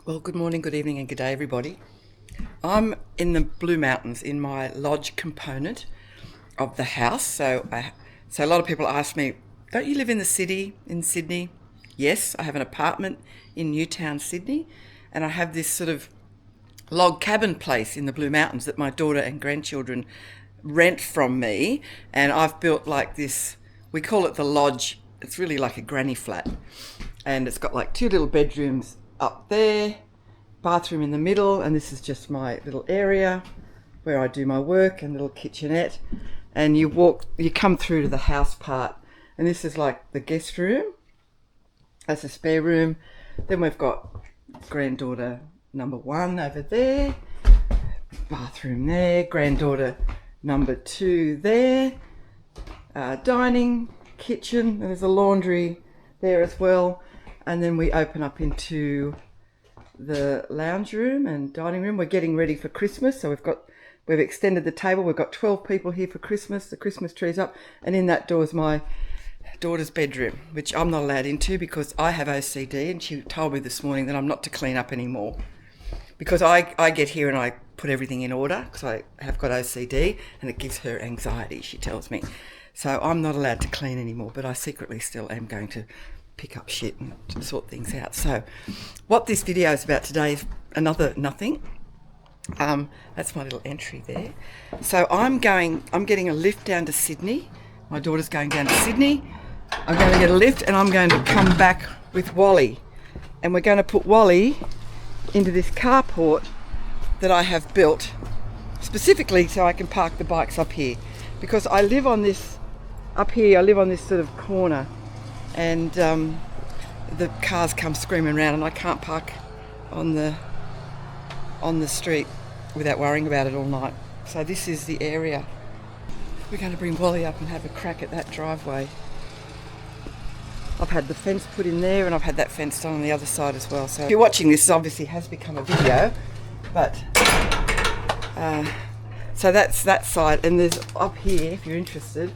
Well, good morning, good evening and good day everybody. I'm in the Blue Mountains in my lodge component of the house. So a lot of people ask me, don't you live in the city in Sydney? Yes, I have an apartment in Newtown, Sydney, and I have this sort of log cabin place in the Blue Mountains that my daughter and grandchildren rent from me, and I've built like this, we call it the lodge. It's really like a granny flat, and it's got like 2 little bedrooms up there, bathroom in the middle, and this is just my little area where I do my work, and little kitchenette. And you come through to the house part, and this is like the guest room. That's a spare room. Then we've got granddaughter number 1 over there, bathroom there, granddaughter number 2 there, dining, kitchen, and there's a laundry there as well. And then we open up into the lounge room and dining room. We're getting ready for Christmas, so we've extended the table. We've got 12 people here for Christmas. The Christmas tree's up, and in that door is my daughter's bedroom, which I'm not allowed into because I have OCD, and she told me this morning that I'm not to clean up anymore because I get here and I put everything in order because I have got OCD and it gives her anxiety, she tells me. So I'm not allowed to clean anymore, but I secretly still am going to pick up shit and sort things out. So what this video is about today is another nothing. That's my little entry there. So I'm getting a lift down to Sydney. My daughter's going down to Sydney. I'm going to get a lift and I'm going to come back with Wally. And we're going to put Wally into this carport that I have built specifically so I can park the bikes up here. Because I live on this, up here, I live on this sort of corner, and the cars come screaming around and I can't park on the street without worrying about it all night. So this is the area. We're going to bring Wally up and have a crack at that driveway. I've had the fence put in there and I've had that fence done on the other side as well. So if you're watching this, obviously has become a video, but so that's that side. And there's up here, if you're interested,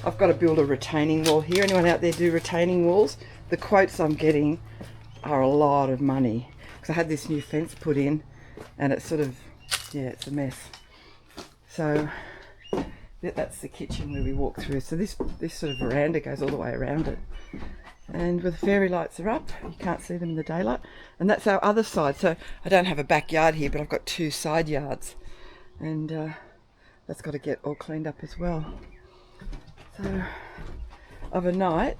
I've got to build a retaining wall here. Anyone out there do retaining walls? The quotes I'm getting are a lot of money because I had this new fence put in and it's sort of, yeah, it's a mess. So that's the kitchen where we walk through. So this sort of veranda goes all the way around it, and where the fairy lights are up, you can't see them in the daylight. And that's our other side. So I don't have a backyard here, but I've got 2 side yards, and that's got to get all cleaned up as well. So overnight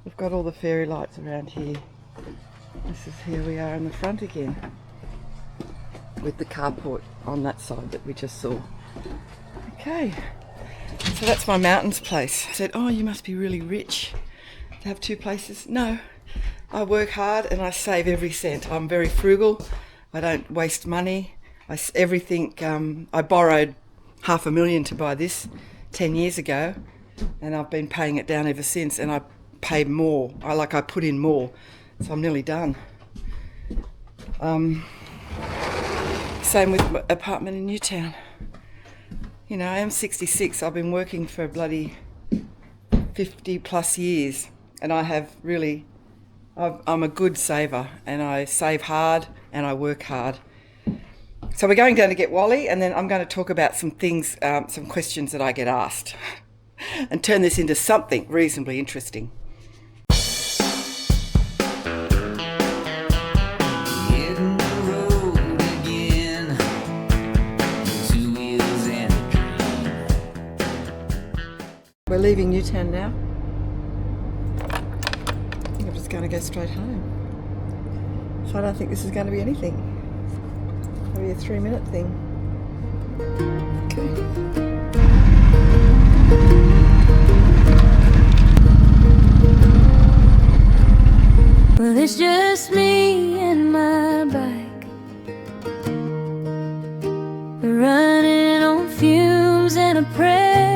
we've got all the fairy lights around here. Here we are in the front again with the carport on that side that we just saw. Okay, so that's my mountains place. I said, oh, you must be really rich to have 2 places. No, I work hard and I save every cent. I'm very frugal. I don't waste money. I borrowed $500,000 to buy this 10 years ago, and I've been paying it down ever since, and I pay more. I put in more, so I'm nearly done. Same with my apartment in Newtown. You know, I am 66. I've been working for bloody 50 plus years, and I have really, I'm a good saver, and I save hard and I work hard. So we're going down to get Wally, and then I'm going to talk about some things, some questions that I get asked, and turn this into something reasonably interesting. We're leaving Newtown now. I think I'm just going to go straight home. So I don't think this is going to be anything. Maybe a 3-minute thing. Okay. Well, it's just me and my bike, running on fumes and a prayer,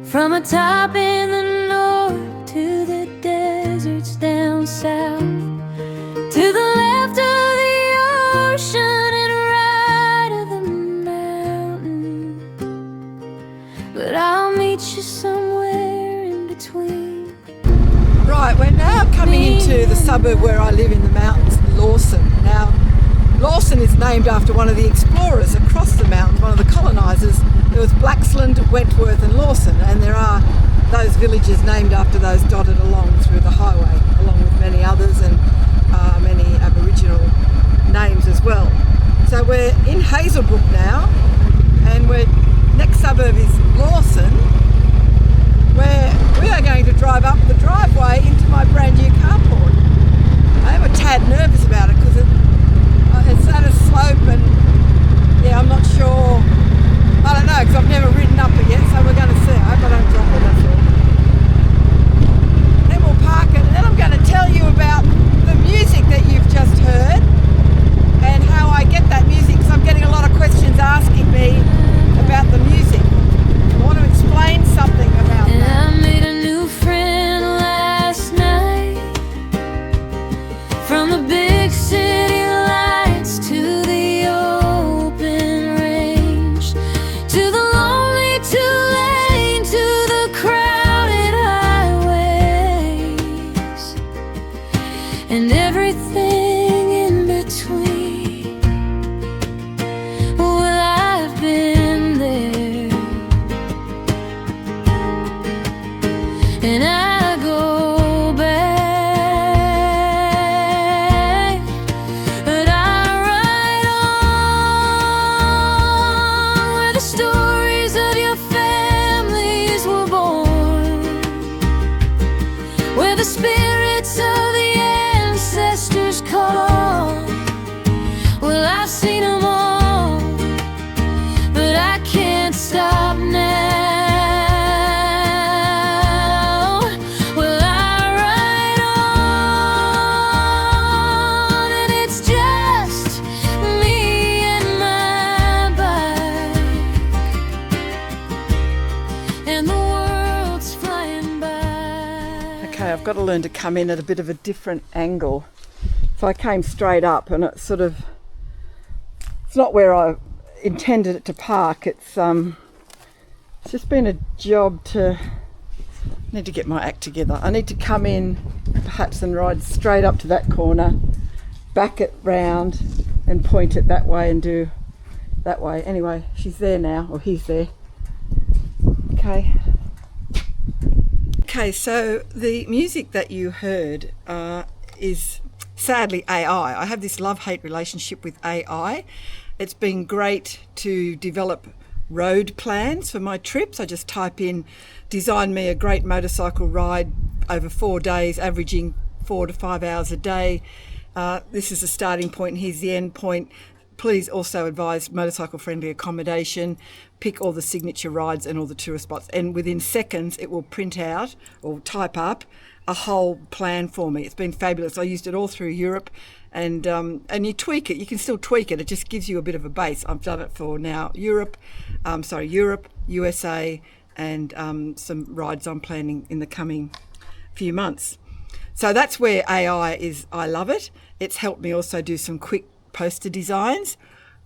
from a top in the north to the deserts down south, to the left of the ocean and right of the mountain. But I'll meet you somewhere in between. Right, we're now coming into the suburb where I live in the mountains, Lawson. Now, Lawson is named after one of the explorers across the mountains, one of the colonisers. There was Blaxland, Wentworth and Lawson, and there are those villages named after those dotted along through the highway, along with many others and many Aboriginal names as well. So we're in Hazelbrook now, and next suburb is Lawson, where we are going to drive up the driveway into my brand new carport. I am a tad nervous about it because it's at a slope, and yeah, I'm not sure. I don't know, because I've never ridden up it yet, so we're going to see. I hope I don't drop it, that's all. Then we'll park it, and then I'm going to tell you about the music that you've just heard and how I get that music, because I'm getting a lot of questions asking me about the music. I want to explain something about that. I made a new friend last night. From the big city lights to the open range, to the lonely two-lane, to the crowded highways, and everything in between. Well, I've been there, and I go back, but I ride on where the stories of your families were born, where the spirits of the ancestors call. Well, I've seen them all, but I can't stop now. Well, I ride on, and it's just me and my bike, and the world's flying by. Okay, I've got to learn to come in at a bit of a different angle. So I came straight up, and it's not where I intended it to park. It's just been a job to need to get my act together. I need to come in perhaps and ride straight up to that corner, back it round and point it that way and do that way. Anyway, she's there now, or he's there. Okay. Okay, so the music that you heard is sadly AI. I have this love-hate relationship with AI. It's been great to develop road plans for my trips. I just type in, design me a great motorcycle ride over 4 days, averaging 4 to 5 hours a day. This is the starting point, and here's the end point. Please also advise motorcycle-friendly accommodation. Pick all the signature rides and all the tourist spots. And within seconds, it will print out or type up a whole plan for me. It's been fabulous. I used it all through Europe, and you tweak it. You can still tweak it. It just gives you a bit of a base. I've done it for now Europe, USA, and some rides I'm planning in the coming few months. So that's where AI is. I love it. It's helped me also do some quick poster designs,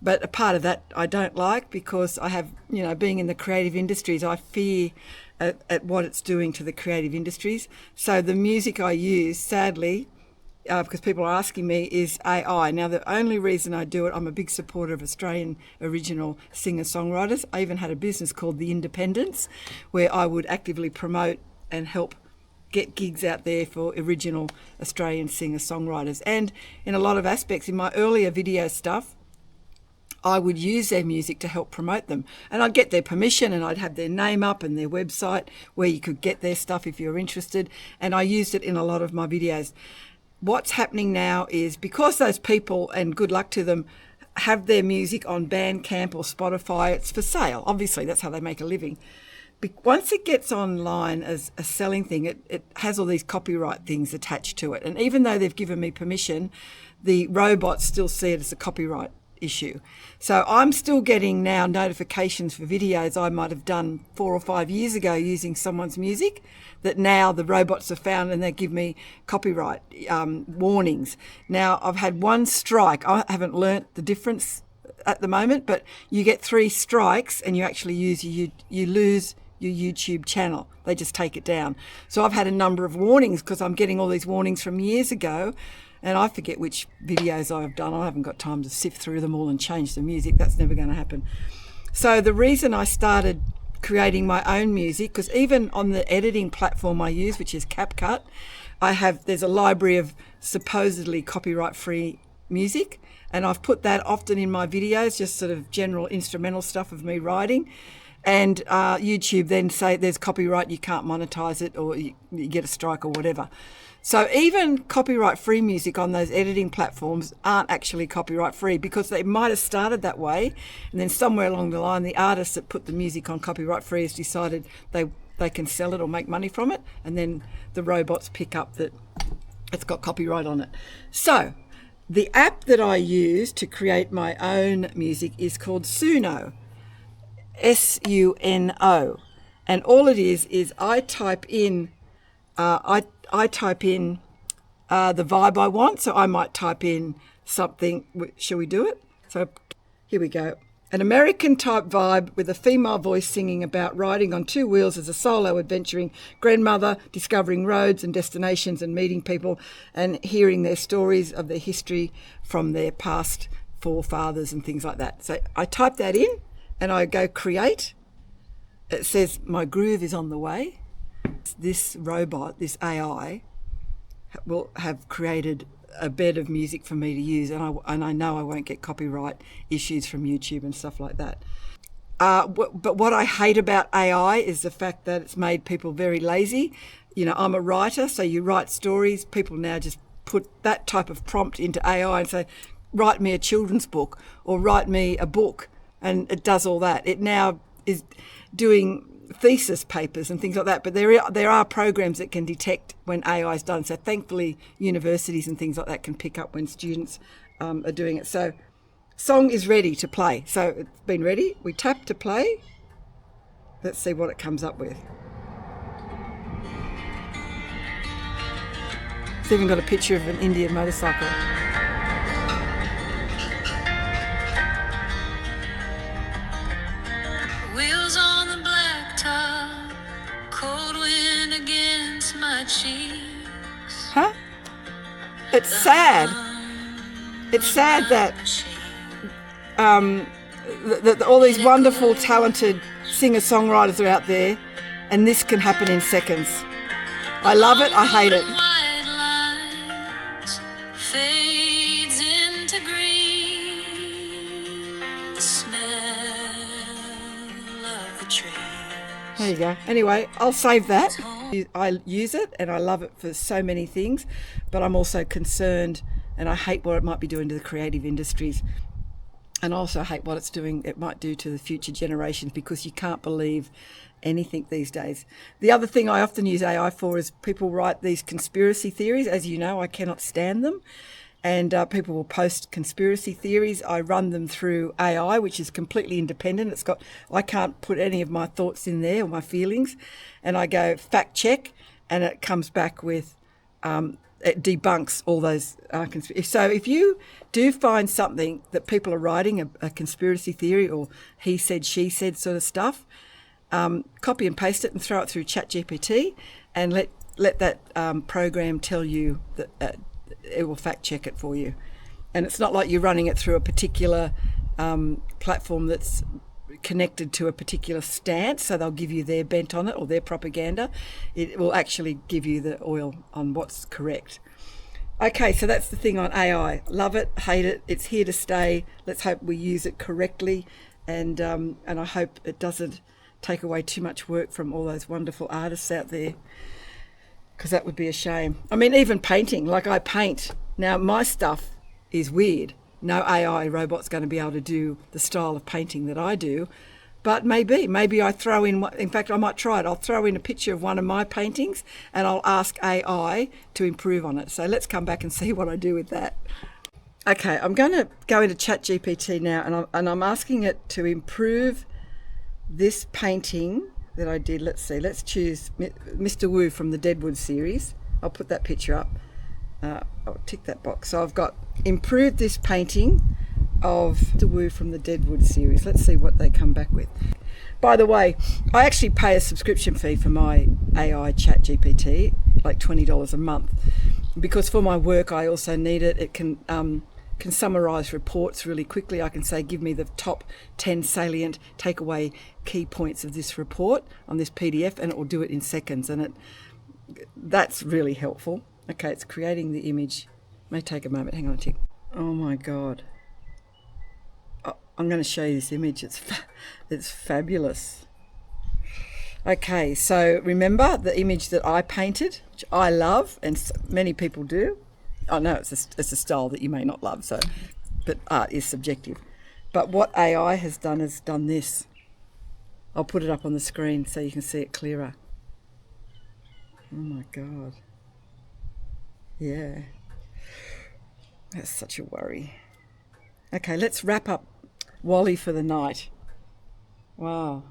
but a part of that I don't like, because I have, being in the creative industries, I fear at what it's doing to the creative industries. So the music I use, sadly, because people are asking me, is AI. Now, the only reason I do it, I'm a big supporter of Australian original singer-songwriters. I even had a business called The Independents, where I would actively promote and help get gigs out there for original Australian singer-songwriters. And in a lot of aspects, in my earlier video stuff, I would use their music to help promote them. And I'd get their permission, and I'd have their name up and their website where you could get their stuff if you're interested. And I used it in a lot of my videos. What's happening now is, because those people, and good luck to them, have their music on Bandcamp or Spotify, it's for sale. Obviously, that's how they make a living. Once it gets online as a selling thing, it has all these copyright things attached to it. And even though they've given me permission, the robots still see it as a copyright issue. So I'm still getting now notifications for videos I might have done 4 or 5 years ago using someone's music, that now the robots have found, and they give me copyright warnings. Now, I've had one strike. I haven't learnt the difference at the moment, but you get 3 strikes and you actually you lose your YouTube channel. They just take it down. So I've had a number of warnings because I'm getting all these warnings from years ago, and I forget which videos I've done. I haven't got time to sift through them all and change the music. That's never going to happen. So the reason I started creating my own music, because even on the editing platform I use, which is Capcut, there's a library of supposedly copyright-free music, and I've put that often in my videos, just sort of general instrumental stuff of me writing. And YouTube then say there's copyright, you can't monetize it, or you get a strike or whatever. So even copyright-free music on those editing platforms aren't actually copyright-free, because they might have started that way, and then somewhere along the line, the artist that put the music on copyright-free has decided they can sell it or make money from it, and then the robots pick up that it's got copyright on it. So the app that I use to create my own music is called Suno, S-U-N-O, and all it is I type in I type in the vibe I want. So I might type in something. Shall we do it? So here we go. An American type vibe with a female voice singing about riding on two wheels as a solo adventuring grandmother, discovering roads and destinations and meeting people and hearing their stories of their history from their past forefathers and things like that. So I type that in and I go create. It says my groove is on the way. This robot, this AI, will have created a bed of music for me to use, and I know I won't get copyright issues from YouTube and stuff like that. But what I hate about AI is the fact that it's made people very lazy. You know, I'm a writer, so you write stories. People now just put that type of prompt into AI and say, write me a children's book or write me a book, and it does all that. It now is doing thesis papers and things like that, but there are programs that can detect when AI is done. So thankfully universities and things like that can pick up when students are doing it. So song is ready to play. So it's been ready. We tap to play. Let's see what it comes up with. It's even got a picture of an Indian motorcycle. Huh? It's sad. It's sad that that all these wonderful, talented singer-songwriters are out there, and this can happen in seconds. I love it. I hate it. There you go. Anyway, I'll save that. I use it and I love it for so many things, but I'm also concerned and I hate what it might be doing to the creative industries, and I also hate what it might do to the future generations, because you can't believe anything these days. The other thing I often use AI for is people write these conspiracy theories. As you know, I cannot stand them. And people will post conspiracy theories. I run them through AI, which is completely independent. I can't put any of my thoughts in there or my feelings. And I go fact check, and it comes back with, it debunks all those conspiracies. So if you do find something that people are writing, a conspiracy theory or he said, she said sort of stuff, copy and paste it and throw it through ChatGPT, and let that program tell you that it will fact check it for you. And it's not like you're running it through a particular platform that's connected to a particular stance, so they'll give you their bent on it or their propaganda. It will actually give you the oil on what's correct. Okay, so that's the thing on AI. Love it, hate it, it's here to stay. Let's hope we use it correctly, and I hope it doesn't take away too much work from all those wonderful artists out there, because that would be a shame. I mean, even painting, like I paint. Now, my stuff is weird. No AI robot's going to be able to do the style of painting that I do, but maybe I throw in fact, I might try it. I'll throw in a picture of one of my paintings and I'll ask AI to improve on it. So let's come back and see what I do with that. Okay, I'm going to go into ChatGPT now, and I'm asking it to improve this painting that I did. Let's see, let's choose Mr. Wu from the Deadwood series. I'll put that picture up. I'll tick that box. So I've got improved this painting of Mr. Wu from the Deadwood series. Let's see what they come back with. By the way, I actually pay a subscription fee for my AI chat GPT, like $20 a month, because for my work I also need it. It can summarise reports really quickly. I can say, give me the top 10 salient takeaway key points of this report on this PDF, and it will do it in seconds, and that's really helpful. Okay, it's creating the image. May take a moment. Hang on a tick. Oh my God. I'm going to show you this image. It's fabulous. Okay, so remember the image that I painted, which I love, and many people do. I know it's a style that you may not love, but art is subjective. But what AI has done this. I'll put it up on the screen so you can see it clearer. Oh my God. Yeah. That's such a worry. Okay, let's wrap up WALLY for the night. Wow.